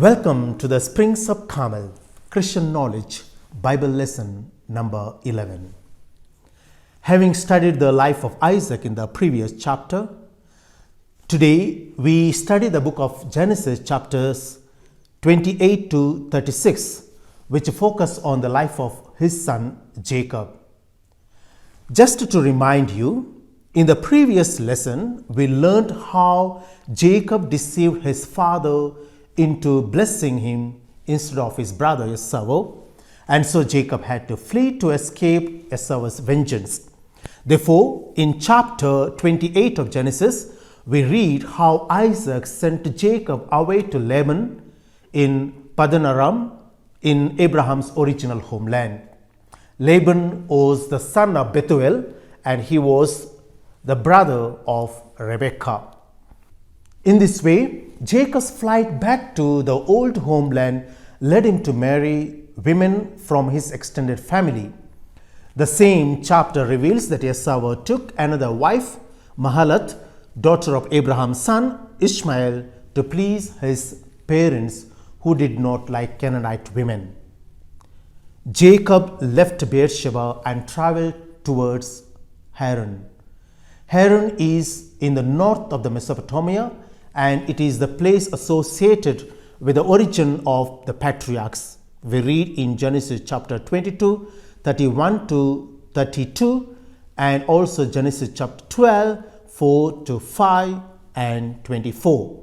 Welcome to the Springs of Carmel Christian Knowledge Bible Lesson number 11. Having studied the life of Isaac in the previous chapter, today we study the book of Genesis chapters 28 to 36, which focus on the life of his son Jacob. Just to remind you, in the previous lesson, we learned how Jacob deceived his father into blessing him instead of his brother Esau, and so Jacob had to flee to escape Esau's vengeance. Therefore, in chapter 28 of Genesis, we read how Isaac sent Jacob away to Laban in Padan Aram in Abraham's original homeland. Laban was the son of Bethuel, and he was the brother of Rebekah. In this way, Jacob's flight back to the old homeland led him to marry women from his extended family. The same chapter reveals that Esau took another wife, Mahalath, daughter of Abraham's son Ishmael, to please his parents who did not like Canaanite women. Jacob left Beersheba and traveled towards Haran. Haran is in the north of the Mesopotamia, and it is the place associated with the origin of the patriarchs. We read in Genesis chapter 22, 31 to 32, and also Genesis chapter 12, 4 to 5 and 24.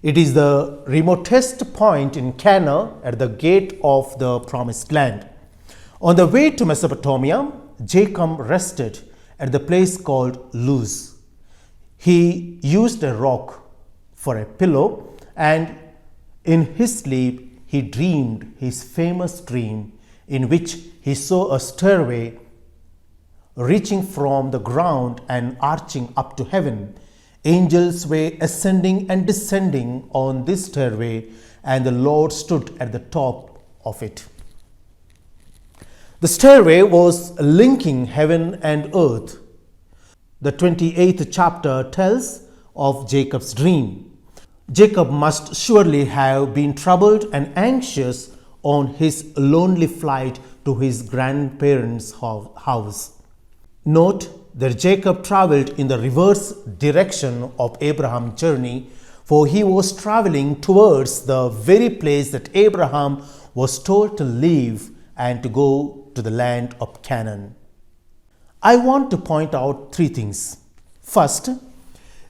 It is the remotest point in Canaan at the gate of the promised land. On the way to Mesopotamia, Jacob rested at the place called Luz. He used a rock for a pillow, and in his sleep he dreamed his famous dream in which he saw a stairway reaching from the ground and arching up to heaven. Angels were ascending and descending on this stairway, and the Lord stood at the top of it. The stairway was linking heaven and earth. The 28th chapter tells of Jacob's dream. Jacob must surely have been troubled and anxious on his lonely flight to his grandparents' house. Note that Jacob traveled in the reverse direction of Abraham's journey, for he was traveling towards the very place that Abraham was told to leave and to go to the land of Canaan. I want to point out three things. First,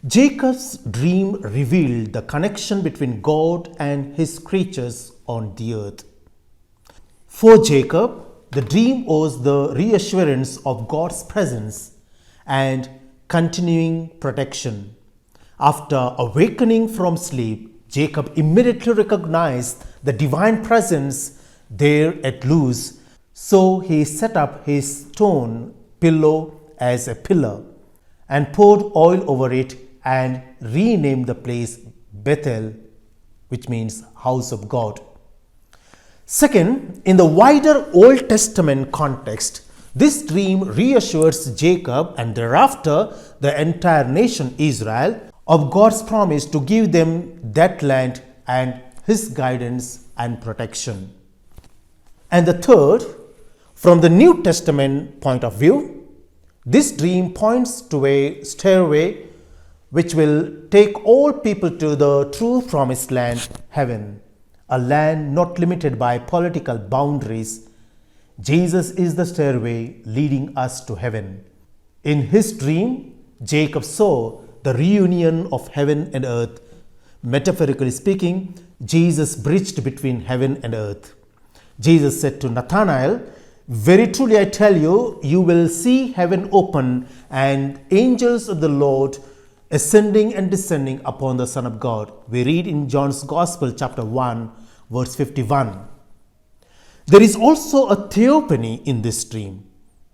Jacob's dream revealed the connection between God and his creatures on the earth. For Jacob, the dream was the reassurance of God's presence and continuing protection. After awakening from sleep, Jacob immediately recognized the divine presence there at Luz, so he set up his stone pillow as a pillar and poured oil over it and renamed the place Bethel, which means house of God. Second, in the wider Old Testament context, this dream reassures Jacob and thereafter the entire nation Israel of God's promise to give them that land and his guidance and protection. And the third, from the New Testament point of view, this dream points to a stairway which will take all people to the true promised land, heaven, a land not limited by political boundaries. Jesus is the stairway leading us to heaven. In his dream, Jacob saw the reunion of heaven and earth. Metaphorically speaking, Jesus bridged between heaven and earth. Jesus said to Nathanael, "Very truly I tell you, you will see heaven open and angels of the Lord ascending and descending upon the Son of God." We read in John's Gospel chapter 1 verse 51. There is also a theophany in this dream.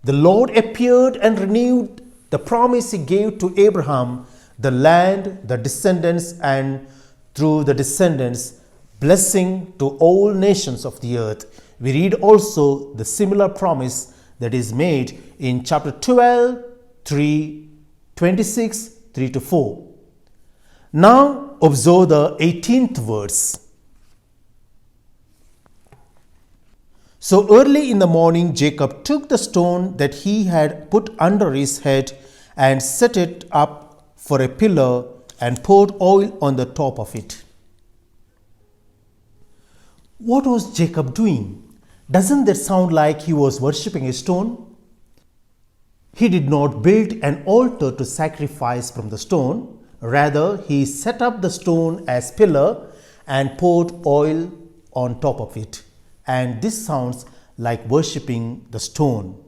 The Lord appeared and renewed the promise he gave to Abraham, the land, the descendants, and through the descendants, blessing to all nations of the earth. We read also the similar promise that is made in chapter 12, 3, 26, 3 to 4. Now observe the 18th verse. So early in the morning, Jacob took the stone that he had put under his head and set it up for a pillar and poured oil on the top of it. What was Jacob doing? Doesn't that sound like he was worshipping a stone? He did not build an altar to sacrifice from the stone. Rather, he set up the stone as pillar and poured oil on top of it. And this sounds like worshipping the stone.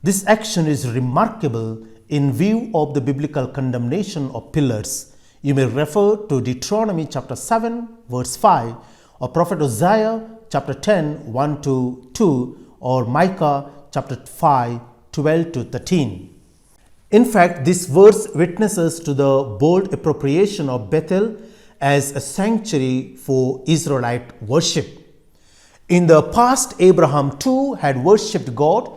This action is remarkable in view of the biblical condemnation of pillars. You may refer to Deuteronomy chapter 7 verse 5 or Prophet Hosea chapter 10 1 to 2 or Micah chapter 5 12 to 13. In fact, this verse witnesses to the bold appropriation of Bethel as a sanctuary for Israelite worship. In the past, Abraham too had worshipped God,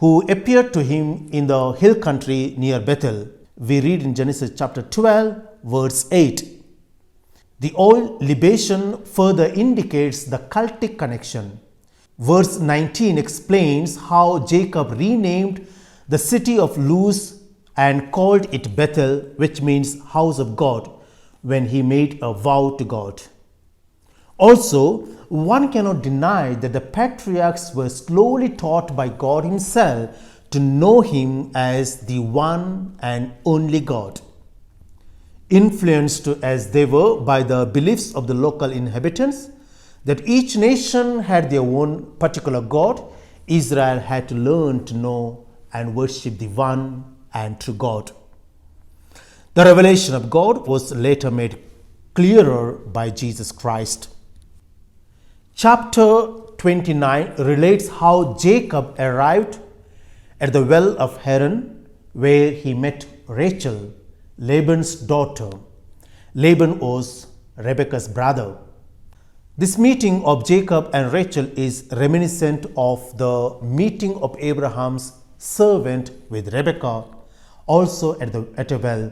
who appeared to him in the hill country near Bethel. We read in Genesis chapter 12 verse 8. The oil libation further indicates the cultic connection. Verse 19 explains how Jacob renamed the city of Luz and called it Bethel, which means house of God, when he made a vow to God. Also, one cannot deny that the patriarchs were slowly taught by God himself to know him as the one and only God. Influenced as they were by the beliefs of the local inhabitants, that each nation had their own particular God, Israel had to learn to know and worship the one and true God. The revelation of God was later made clearer by Jesus Christ. Chapter 29 relates how Jacob arrived at the well of Haran, where he met Rachel, Laban's daughter. Laban was Rebekah's brother. This meeting of Jacob and Rachel is reminiscent of the meeting of Abraham's servant with Rebekah, also at a well,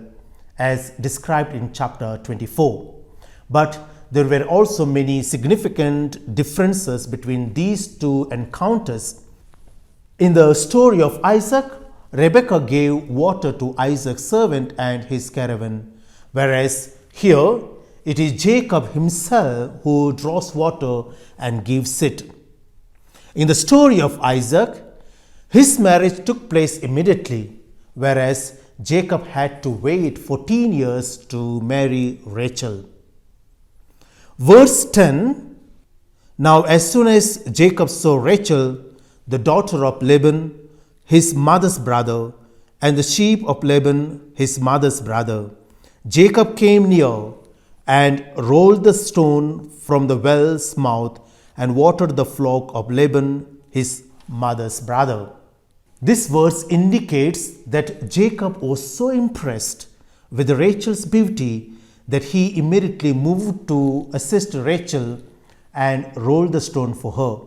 as described in chapter 24. But there were also many significant differences between these two encounters. In the story of Isaac, Rebekah gave water to Isaac's servant and his caravan, whereas here it is Jacob himself who draws water and gives it. In the story of Isaac, his marriage took place immediately, whereas Jacob had to wait 14 years to marry Rachel. Verse 10, now as soon as Jacob saw Rachel, the daughter of Laban, his mother's brother, and the sheep of Laban, his mother's brother, Jacob came near and rolled the stone from the well's mouth and watered the flock of Laban, his mother's brother. This verse indicates that Jacob was so impressed with Rachel's beauty that he immediately moved to assist Rachel and rolled the stone for her.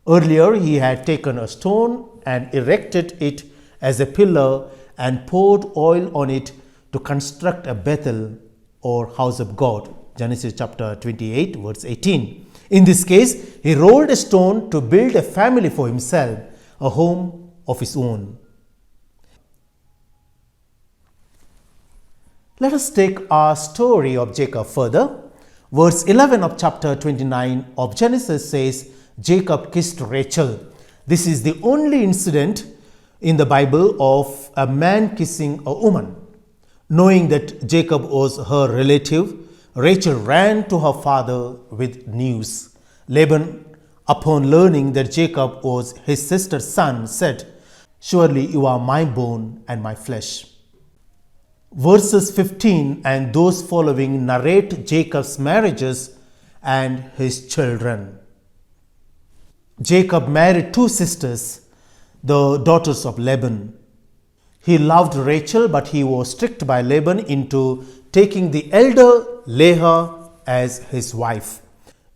Earlier, he had taken a stone and erected it as a pillar and poured oil on it to construct a Bethel or house of God. Genesis chapter 28 verse 18. In this case, he rolled a stone to build a family for himself, a home of his own. Let us take our story of Jacob further. Verse 11 of chapter 29 of Genesis says, Jacob kissed Rachel. This is the only incident in the Bible of a man kissing a woman. Knowing that Jacob was her relative, Rachel ran to her father with news. Laban, upon learning that Jacob was his sister's son, said, "Surely you are my bone and my flesh." Verses 15 and those following narrate Jacob's marriages and his children. Jacob married two sisters, the daughters of Laban. He loved Rachel, but he was tricked by Laban into taking the elder Leah as his wife.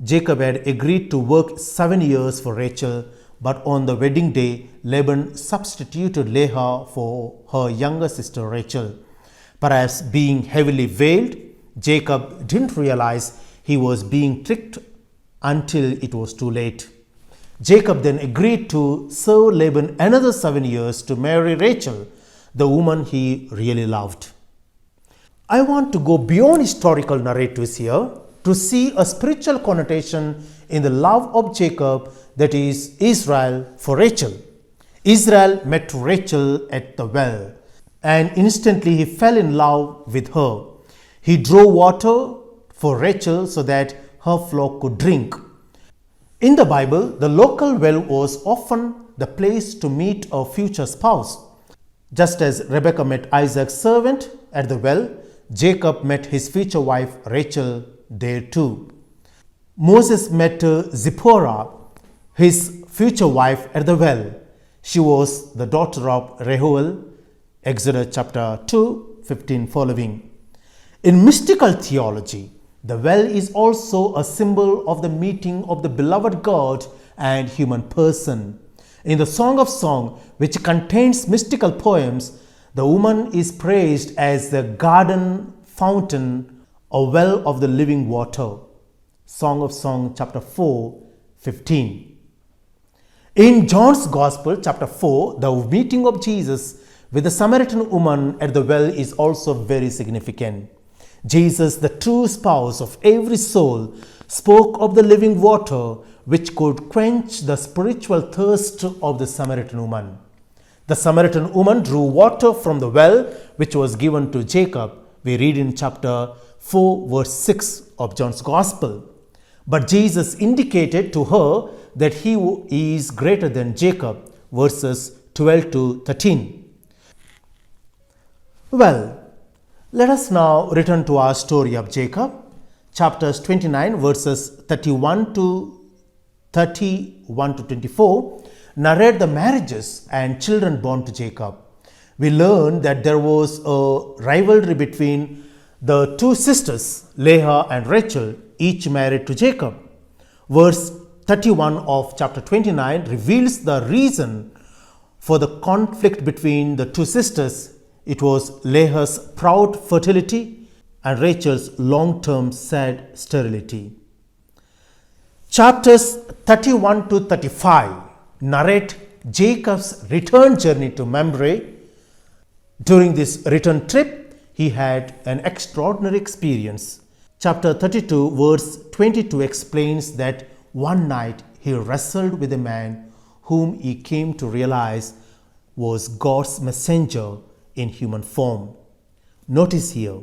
Jacob had agreed to work 7 years for Rachel, but on the wedding day, Laban substituted Leah for her younger sister Rachel. Perhaps being heavily veiled, Jacob didn't realize he was being tricked until it was too late. Jacob then agreed to serve Laban another 7 years to marry Rachel, the woman he really loved. I want to go beyond historical narratives here to see a spiritual connotation in the love of Jacob, that is Israel, for Rachel. Israel met Rachel at the well, and instantly he fell in love with her. He drew water for Rachel so that her flock could drink. In the Bible, the local well was often the place to meet a future spouse. Just as Rebekah met Isaac's servant at the well, Jacob met his future wife Rachel there too. Moses met Zipporah, his future wife, at the well. She was the daughter of Reuel, Exodus chapter 2, 15 following. In mystical theology, the well is also a symbol of the meeting of the beloved God and human person. In the Song of Songs, which contains mystical poems, the woman is praised as the garden fountain, a well of the living water. Song of Songs, chapter 4, 15. In John's Gospel, chapter 4, the meeting of Jesus with the Samaritan woman at the well is also very significant. Jesus, the true spouse of every soul, spoke of the living water which could quench the spiritual thirst of the Samaritan woman. The Samaritan woman drew water from the well which was given to Jacob. We read in chapter 4, verse 6 of John's Gospel. But Jesus indicated to her that he is greater than Jacob, verses 12 to 13. Well, let us now return to our story of Jacob. Chapters 29, verses 31 to 24 narrate the marriages and children born to Jacob. We learn that there was a rivalry between the two sisters, Leah and Rachel, each married to Jacob. Verse 31 of chapter 29 reveals the reason for the conflict between the two sisters. It was Leah's proud fertility and Rachel's long-term sad sterility. Chapters 31 to 35 narrate Jacob's return journey to Mamre. During this return trip, he had an extraordinary experience. Chapter 32, verse 22 explains that one night he wrestled with a man whom he came to realize was God's messenger in human form. Notice here,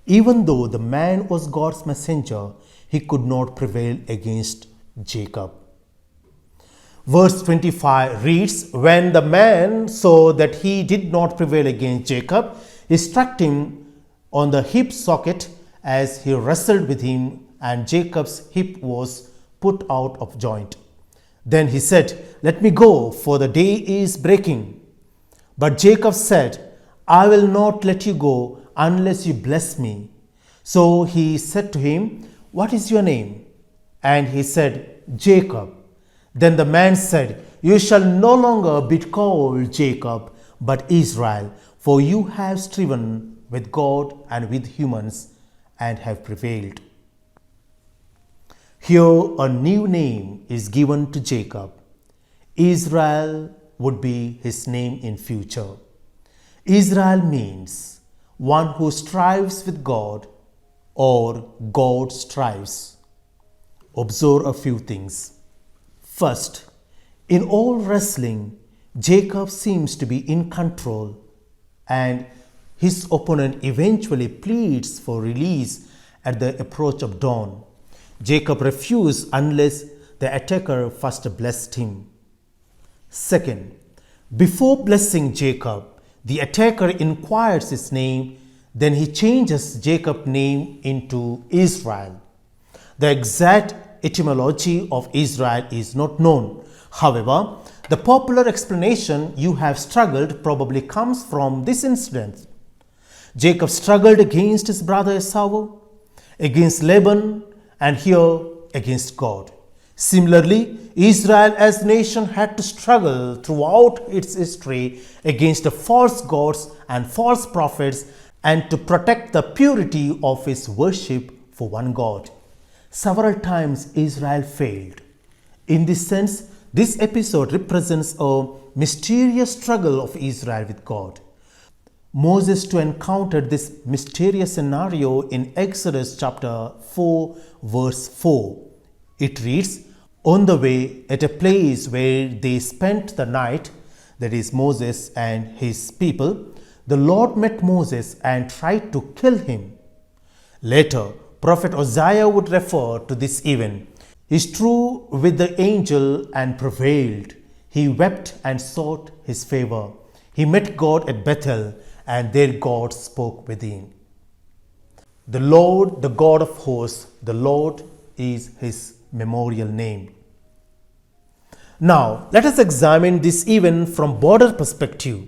even though the man was God's messenger, he could not prevail against Jacob. Verse 25 reads, when the man saw that he did not prevail against Jacob, he struck him on the hip socket as he wrestled with him, and Jacob's hip was put out of joint. Then he said, let me go, for the day is breaking. But Jacob said, I will not let you go unless you bless me. So he said to him, what is your name? And he said, Jacob. Then the man said, you shall no longer be called Jacob, but Israel, for you have striven with God and with humans and have prevailed. Here a new name is given to Jacob. Israel would be his name in future. Israel means one who strives with God, or God strives. Observe a few things. First, in all wrestling, Jacob seems to be in control, and his opponent eventually pleads for release at the approach of dawn. Jacob refused unless the attacker first blessed him. Second, before blessing Jacob, the attacker inquires his name, then he changes Jacob's name into Israel. The exact etymology of Israel is not known. However, the popular explanation you have struggled probably comes from this incident. Jacob struggled against his brother Esau, against Laban, and here against God. Similarly, Israel as a nation had to struggle throughout its history against the false gods and false prophets and to protect the purity of its worship for one God. Several times Israel failed. In this sense, This episode represents a mysterious struggle of Israel with God. Moses to encounter this mysterious scenario in Exodus chapter 4 verse 4. It reads, "On the way at a place where they spent the night," that is Moses and his people, "the Lord met Moses and tried to kill him." Later, Prophet Isaiah would refer to this event. "He strove with the angel and prevailed. He wept and sought his favor. He met God at Bethel, and there God spoke within." The Lord, the God of hosts, the Lord is his memorial name. Now, let us examine this event from broader perspective.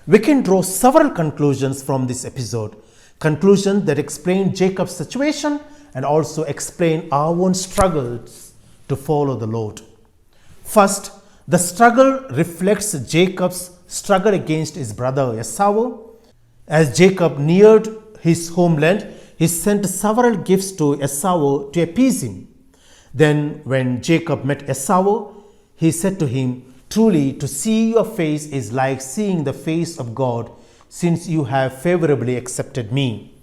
We can draw several conclusions from this episode. Conclusions that explain Jacob's situation and also explain our own struggles to follow the Lord. First, the struggle reflects Jacob's struggle against his brother Esau. As Jacob neared his homeland, he sent several gifts to Esau to appease him. Then, when Jacob met Esau, he said to him, "Truly, to see your face is like seeing the face of God, since you have favorably accepted me."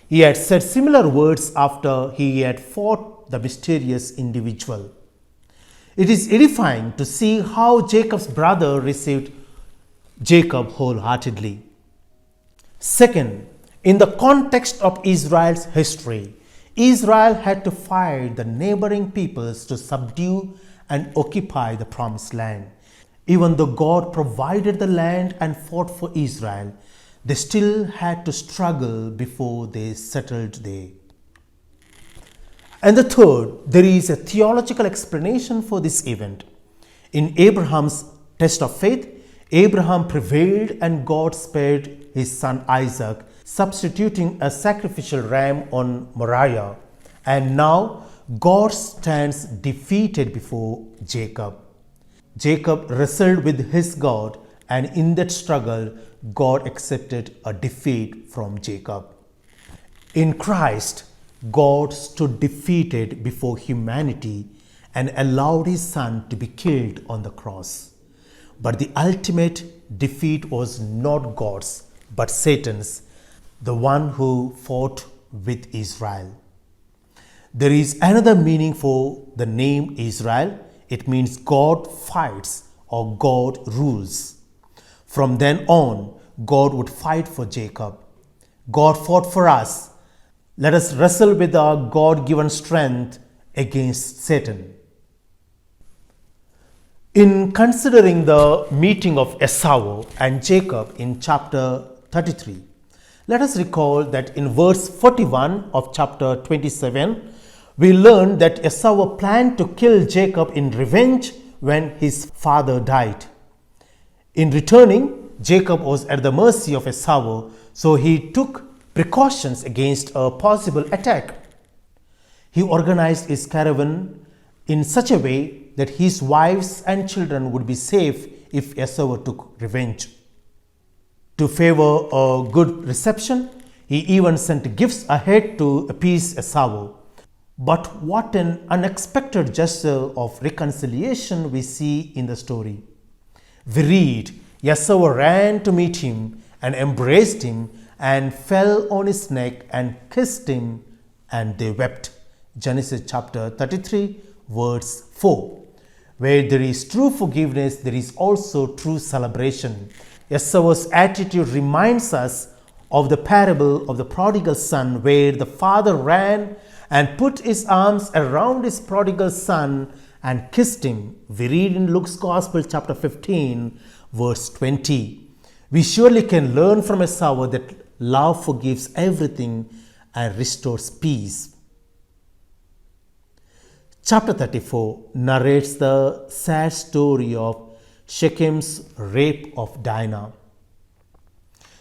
He had said similar words after he had fought the mysterious individual. It is edifying to see how Jacob's brother received Jacob wholeheartedly. Second, in the context of Israel's history, Israel had to fight the neighboring peoples to subdue and occupy the promised land. Even though God provided the land and fought for Israel, they still had to struggle before they settled there. And the third, there is a theological explanation for this event. In Abraham's test of faith, Abraham prevailed and God spared his son Isaac, substituting a sacrificial ram on Moriah. And now God stands defeated before Jacob. Jacob wrestled with his God, and in that struggle, God accepted a defeat from Jacob. In Christ, God stood defeated before humanity and allowed his son to be killed on the cross. But the ultimate defeat was not God's, but Satan's, the one who fought with Israel. There is another meaning for the name Israel. It means God fights or God rules. From then on, God would fight for Jacob. God fought for us. Let us wrestle with our God-given strength against Satan. In considering the meeting of Esau and Jacob in chapter 33, let us recall that in verse 41 of chapter 27, we learn that Esau planned to kill Jacob in revenge when his father died. In returning, Jacob was at the mercy of Esau, so he took precautions against a possible attack. He organized his caravan in such a way that his wives and children would be safe if Esau took revenge. To favor a good reception, he even sent gifts ahead to appease Esau. But what an unexpected gesture of reconciliation we see in the story. We read, Esau ran to meet him and embraced him and fell on his neck and kissed him, and they wept. Genesis chapter 33 verse 4. Where there is true forgiveness, there is also true celebration. Esau's attitude reminds us of the parable of the prodigal son, where the father ran and put his arms around his prodigal son and kissed him. We read in Luke's Gospel chapter 15 verse 20. We surely can learn from Esau that love forgives everything and restores peace. Chapter 34 narrates the sad story of Shechem's rape of Dinah.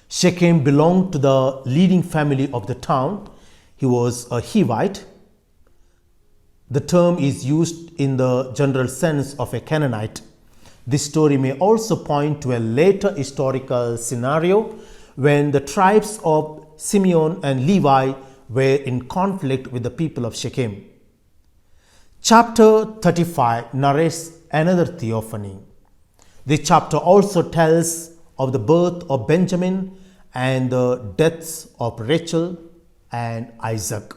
Shechem belonged to the leading family of the town. He was a Hivite. The term is used in the general sense of a Canaanite. This story may also point to a later historical scenario when the tribes of Simeon and Levi were in conflict with the people of Shechem. Chapter 35 narrates another theophany. This chapter also tells of the birth of Benjamin and the deaths of Rachel and Isaac.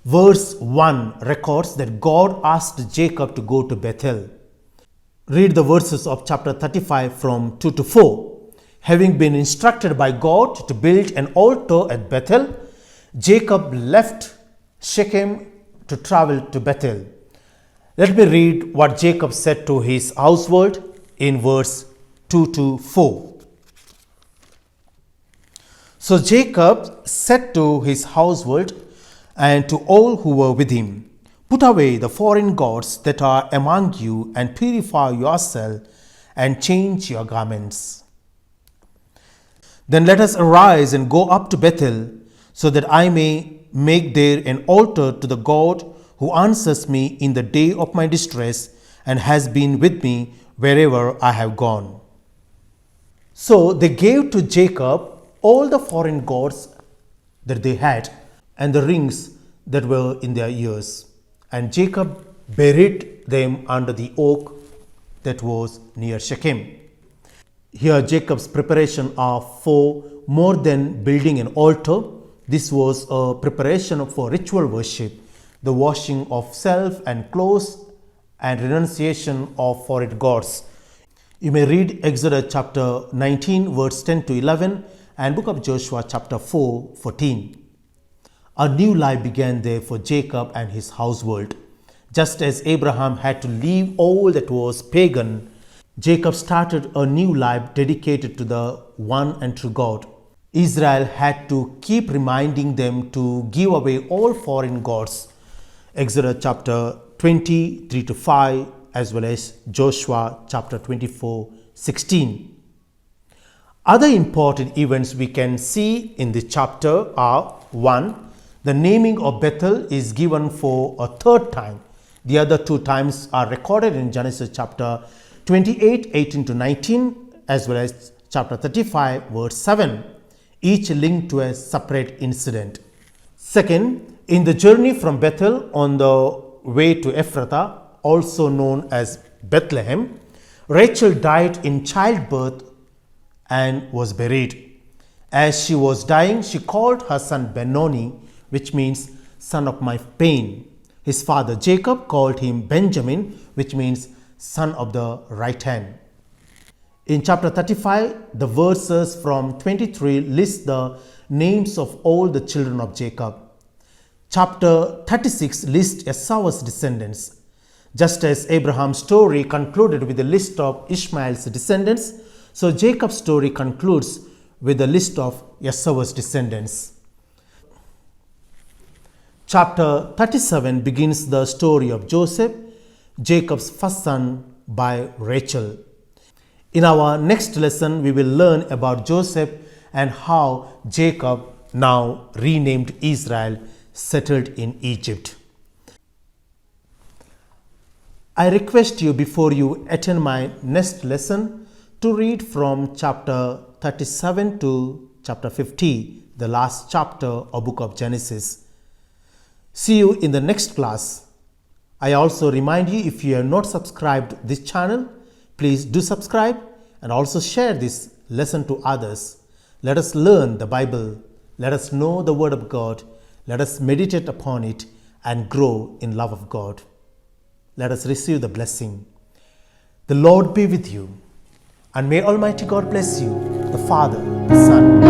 Verse 1 records that God asked Jacob to go to Bethel. Read the verses of chapter 35 from 2 to 4. Having been instructed by God to build an altar at Bethel, Jacob left Shechem to travel to Bethel. Let me read what Jacob said to his household in verse 2 to 4. So Jacob said to his household and to all who were with him, "Put away the foreign gods that are among you and purify yourselves and change your garments. Then let us arise and go up to Bethel, so that I may make there an altar to the God who answers me in the day of my distress and has been with me wherever I have gone." So they gave to Jacob all the foreign gods that they had and the rings that were in their ears. And Jacob buried them under the oak that was near Shechem. Here Jacob's preparation are for more than building an altar. This was a preparation for ritual worship, the washing of self and clothes, and renunciation of foreign gods. You may read Exodus chapter 19 verse 10 to 11 and book of Joshua chapter 4:14. A new life began there for Jacob and his household. Just as Abraham had to leave all that was pagan, Jacob started a new life dedicated to the one and true God. Israel had to keep reminding them to give away all foreign gods. Exodus chapter 20, 3 to 5, as well as Joshua chapter 24:16. Other important events we can see in this chapter are: 1. The naming of Bethel is given for a third time. The other two times are recorded in Genesis chapter 28, 18 to 19, as well as chapter 35, verse 7, each linked to a separate incident. Second, in the journey from Bethel on the way to Ephrathah, also known as Bethlehem, Rachel died in childbirth and was buried. As she was dying, she called her son Benoni, which means son of my pain. His father Jacob called him Benjamin, which means son of the right hand. In chapter 35, the verses from 23 list the names of all the children of Jacob. Chapter 36 lists Esau's descendants. Just as Abraham's story concluded with a list of Ishmael's descendants, so Jacob's story concludes with a list of Esau's descendants. Chapter 37 begins the story of Joseph, Jacob's first son by Rachel. In our next lesson, we will learn about Joseph and how Jacob, now renamed Israel, settled in Egypt. I request you, before you attend my next lesson, to read from chapter 37 to chapter 50, the last chapter of book of Genesis. See you in the next class. I also remind you, if you have not subscribed this channel, please do subscribe and also share this lesson to others. Let us learn the Bible. Let us know the Word of God. Let us meditate upon it and grow in love of God. Let us receive the blessing. The Lord be with you, and may Almighty God bless you, the Father, the Son,